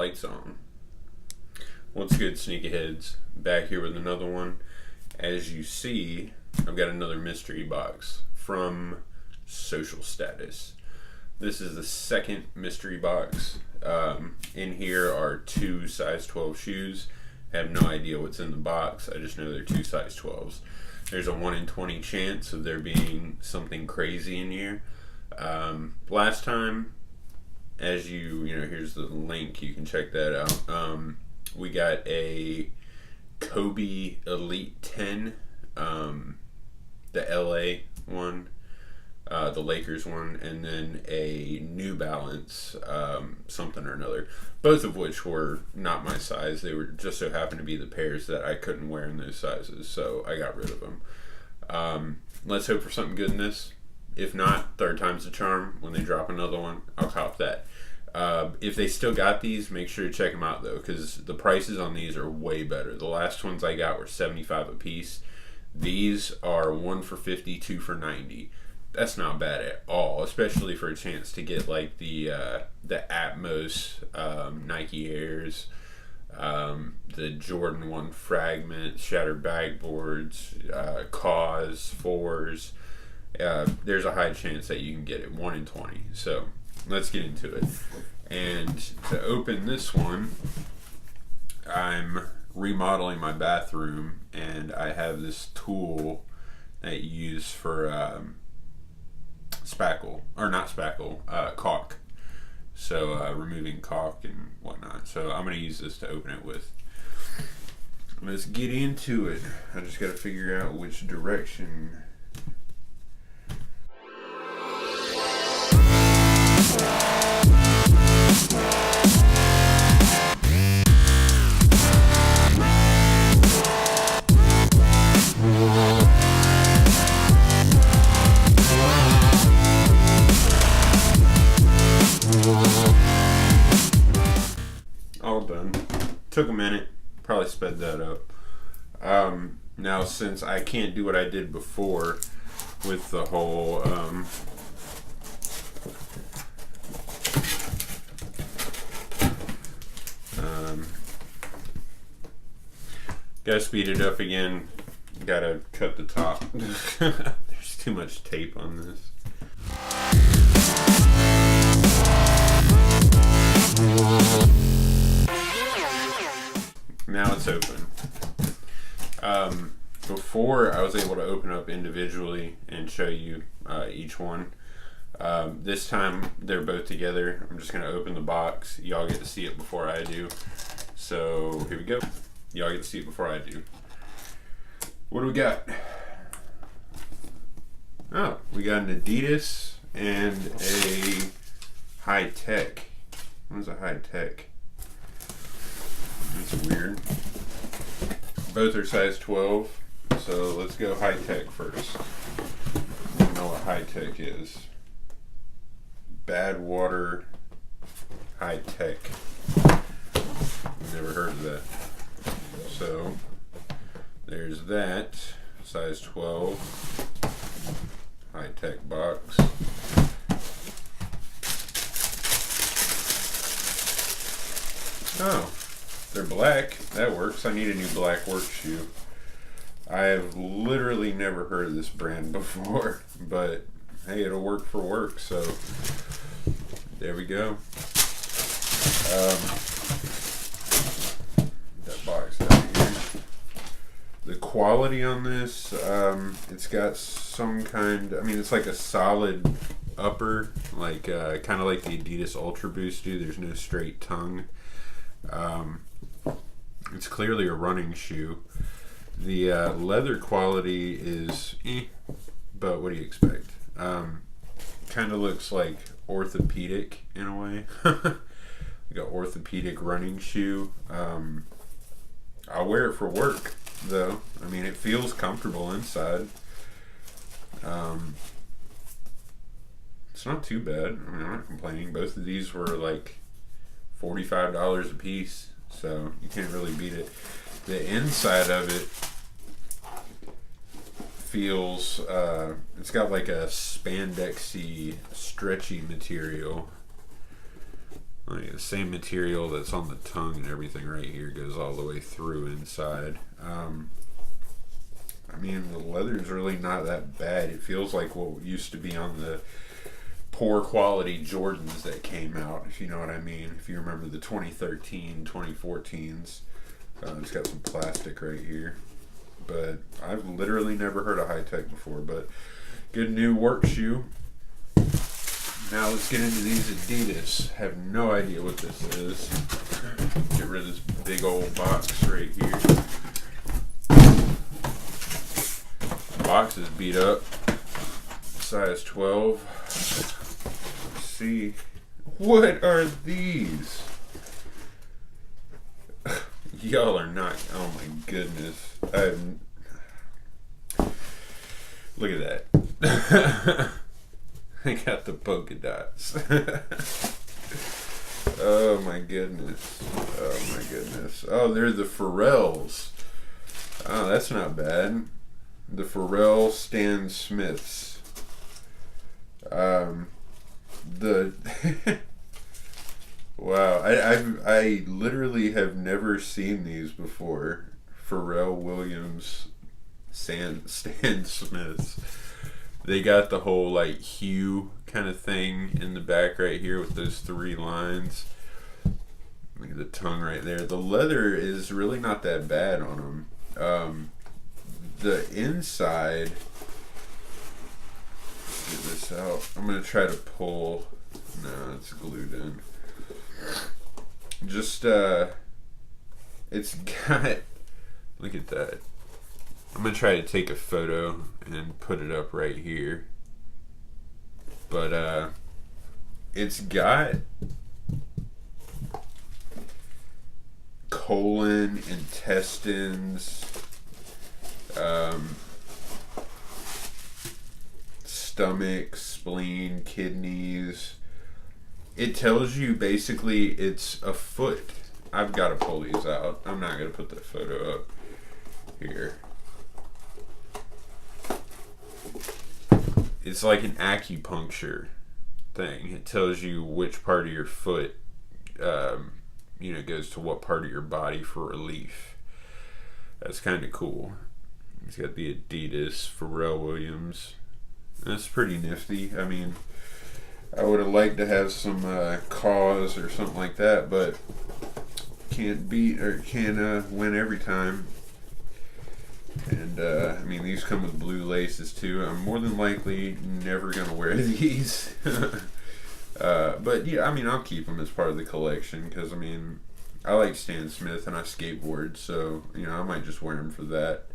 Lights on. What's good, Sneakerheads? Back here with another one. As you see, I've got another mystery box from Social Status. This is the second mystery box. In here are two size 12 shoes. I have no idea what's in the box. I just know they're two size 12s. There's a 1 in 20 chance of there being something crazy in here. Last time, as here's the link, you can check that out. We got a Kobe Elite 10, the LA one, the Lakers one, and then a New Balance something or another, both of which were not my size. They were just so happened to be the pairs that I couldn't wear in those sizes, so I got rid of them. Let's hope for something good in this. If not, third time's the charm. When they drop another one, I'll cop that. If they still got these, make sure to check them out though, because the prices on these are way better. The last ones I got were $75 a piece. These are 1 for $50, 2 for $90. That's not bad at all, especially for a chance to get like the Atmos Nike Airs, the Jordan 1 Fragment, Shattered Backboards, Kaws 4s. There's a high chance that you can get it 1 in 20. So let's get into it. And to open this one, I'm remodeling my bathroom, and I have this tool that you use for caulk. So removing caulk and whatnot. So I'm going to use this to open it with. Let's get into it. I just got to figure out which direction. All done. Took a minute. Probably sped that up. Now, since I can't do what I did before with the whole gotta speed it up again. Gotta cut the top. There's too much tape on this. Now it's open. Before I was able to open up individually and show you each one. This time they're both together. I'm just gonna open the box. Y'all get to see it before I do. So here we go. Y'all get to see it before I do. What do we got? Oh, we got an Adidas and a High Tech. What is a High Tech? That's weird. Both are size 12, so let's go High Tech first. I don't know what High Tech is. Bad Water High Tech. Never heard of that. So there's that, size 12, High Tech box. Oh, they're black. That works. I need a new black work shoe. I have literally never heard of this brand before, but hey, it'll work for work. So there we go. That box out here. The quality on this, it's got some kind. I mean, it's like a solid upper, like kind of like the Adidas Ultra Boost do. There's no straight tongue. It's clearly a running shoe. The leather quality is but what do you expect? Kind of looks like orthopedic in a way. Like an orthopedic running shoe. I'll wear it for work though. I mean, it feels comfortable inside. It's not too bad. I mean, I'm not complaining. Both of these were like $45 a piece, so you can't really beat it. The inside of it feels, it's got like a spandexy, stretchy material. Like the same material that's on the tongue and everything right here goes all the way through inside. I mean, the leather's really not that bad. It feels like what used to be on the poor quality Jordans that came out, if you know what I mean. If you remember the 2013, 2014s. It's got some plastic right here. But I've literally never heard of High Tech before. But good new work shoe. Now let's get into these Adidas. Have no idea what this is. Get rid of this big old box right here. Box is beat up. Size 12. Let's see. What are these? Y'all are not. Oh my goodness. Look at that. I got the polka dots. Oh my goodness. Oh my goodness. Oh, they're the Pharrells. Oh, that's not bad. The Pharrell Stan Smiths. The wow, I literally have never seen these before. Pharrell Williams Stan Smiths. They got the whole like hue kind of thing in the back right here with those 3 lines. Look at the tongue right there. The leather is really not that bad on them. The inside, get this out. I'm gonna try to pull. No, it's glued in. Just it's got. Look at that. I'm gonna try to take a photo and put it up right here. But it's got colon, intestines, stomach, spleen, kidneys. It tells you basically it's a foot. I've got to pull these out. I'm not gonna put the photo up here. It's like an acupuncture thing. It tells you which part of your foot, goes to what part of your body for relief. That's kind of cool. It's got the Adidas Pharrell Williams. That's pretty nifty. I mean, I would have liked to have some Kaws or something like that, but can't win every time. And I mean, these come with blue laces too. I'm more than likely never gonna wear these. But yeah, I mean, I'll keep them as part of the collection because I mean, I like Stan Smith and I skateboard, so I might just wear them for that.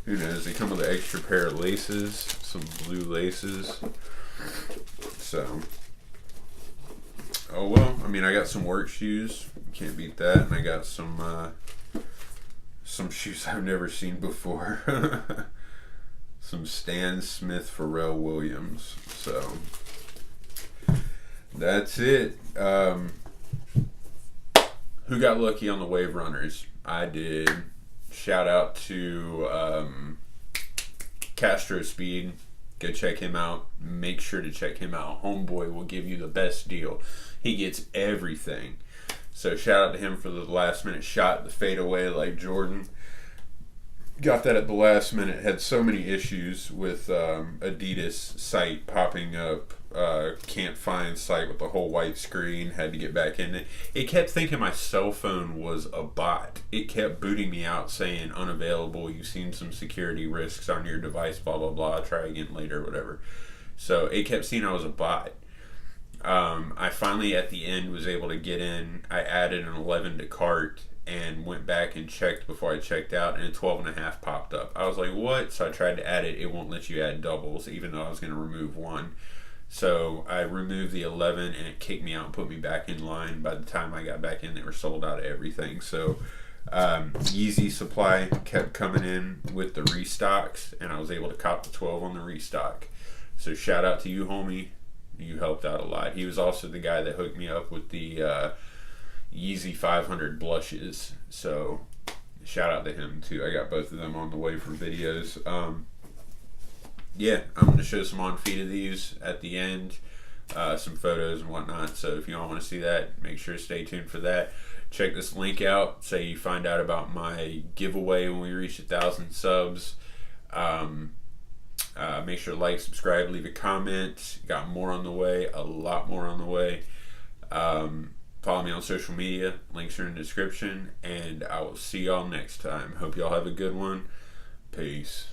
Who knows? They come with an extra pair of laces, some blue laces. So, oh well. I mean, I got some work shoes. Can't beat that. And I got some shoes I've never seen before. Some Stan Smith Pharrell Williams. So that's it. Who got lucky on the Wave Runners? I did. Shout out to Castro Speed. Go check him out. Make sure to check him out. Homeboy will give you the best deal. He gets everything. So shout out to him for the last minute shot, the fadeaway like Jordan. Got that at the last minute. Had so many issues with Adidas site popping up. Can't find site with the whole white screen. Had to get back in it. It kept thinking my cell phone was a bot. It kept booting me out saying unavailable. You've seen some security risks on your device. Blah blah blah. Try again later. Whatever. So it kept seeing I was a bot. I finally at the end was able to get in. I added an 11 to cart and went back and checked before I checked out, and a 12.5 popped up. I was like, what? So I tried to add it. It won't let you add doubles, even though I was going to remove one. So I removed the 11 and it kicked me out and put me back in line. By the time I got back in, they were sold out of everything. So Yeezy supply kept coming in with the restocks, and I was able to cop the 12 on the restock. So shout out to you, homie. You helped out a lot. He was also the guy that hooked me up with the Yeezy 500 blushes. So shout out to him too. I got both of them on the way for videos. Yeah, I'm going to show some on feet of these at the end. some photos and whatnot. So if you all want to see that, make sure to stay tuned for that. Check this link out. Say you find out about my giveaway when we reach 1,000 subs. Make sure to like, subscribe, leave a comment. Got more on the way, a lot more on the way. Follow me on social media. Links are in the description. And I will see y'all next time. Hope y'all have a good one. Peace.